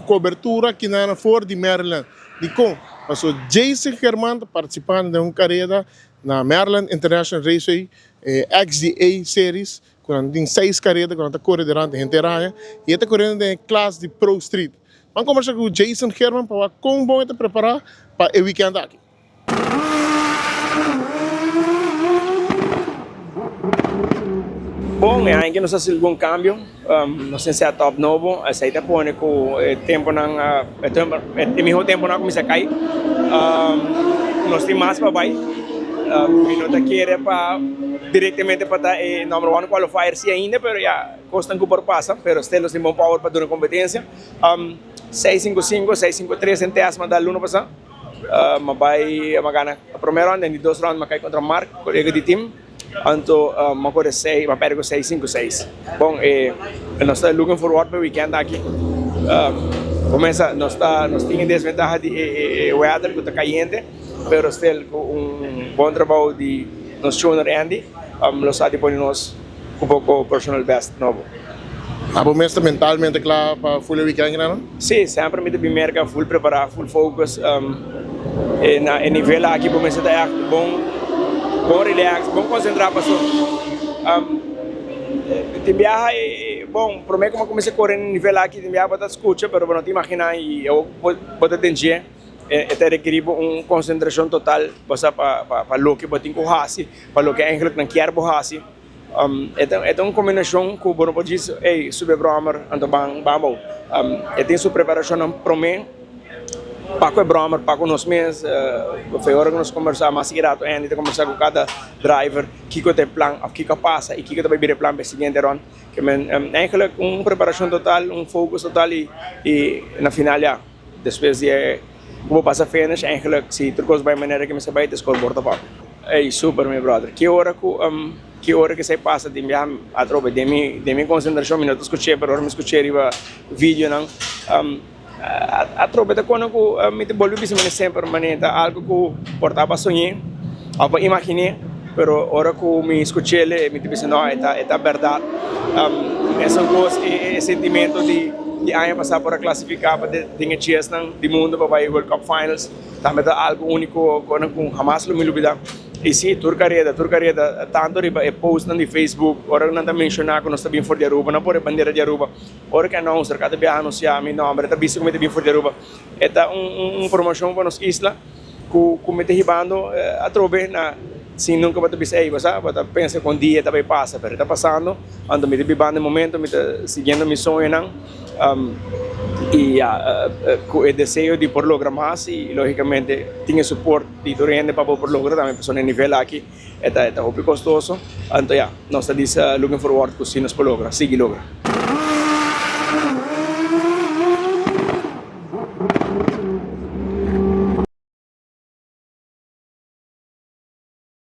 cobertura aqui na Ford de Maryland. De como? Mas o Jason Germán participando de uma carreira na Maryland International Raceway XDA Series, quando tem 6 carreiras, quando está correndo durante a gente e está correndo em classe de Pro Street. Vamos conversar com o Jason Germán para ver como vão te preparar para o weekend aqui. Bom, ainda não sei algum cambio, não sei se é top novo, aceita pôr com o tempo não, é mesmo tempo não começa a cair, nós temos mais para vai, não está querendo para diretamente para estar número 1 qualifier se ainda, mas já custa um pouco passa, mas estamos em bom power para uma competência, 655, 653 em teste da Luna passar, mas vai ganhar a primeira round, em 2 rounds, mas cai contra o Mark, colega de time. Anto macore 6, ma pergo 656. Bom, nós estamos looking forward para o weekend aqui. Começa, nós temos desvantagem de weather que está caliente, mas still com bom trabalho de nosso trainer Andy, nós estamos por nós pouco personal best novo. A bom está mentalmente claro para full weekend, não? Sim, sempre me bem merca, full preparado, full focus. Na nível aqui começa a estar bom relax, bom concentrar para te viaja bom, para mim como comecei a correr no nível aqui, te viaja para escutar, mas não te imagina e eu vou te entender, até requerir uma concentração total para o que você tem para o que eigenlijk não quer borrar-se. É uma combinação que você pode dizer, ei, subbrommer, então vamos, tem sua preparação para mim. Paco é brommer, Paco nós mesmos, foi hora que nós conversamos mais direto, ainda conversar com cada driver, que tem plano, o que passa e que vai vir o plano para o seguinte round, que é uma preparação total, um foco total e na final já, depois de vou passar finish, eigenlijk se trucos vai maneira que me sabe de scoreboard para. É super, meu brother. Que hora que você passa de minha atrobe de minha concentração, minutos escutei, pero agora me escutei o vídeo não. A tropa da quando eu me devolvi sempre maneta algo que portava sonhar, eu imaginei, pero agora que me escutei ele me disse não é verdade, essa coisa e sentimento de ainda passar por a classificar para ter chance de mundo para ir World Cup Finals, também é algo único quando jamais me olvidar. E sim, turcaria, tanto é post no Facebook, ora não está mencionando que nós estamos fora de Aruba, não pode bandeira de Aruba, ora que não, cerca de viajar anunciar, meu nome, está visto como está fora de Aruba, é uma promoção para nossa isla, que me está ribando a trobe na sim nunca vai te dizer, você pensa que um dia também passa, mas está passando, ando me está vivendo no momento, me está seguindo meu sonho não, e com o desejo de por lograr mais e logicamente tinha suporte de Doriane para por lograr também pessoa no nível aqui é muito custoso, então nós estamos looking forward que se nos por lograr, siga lograr.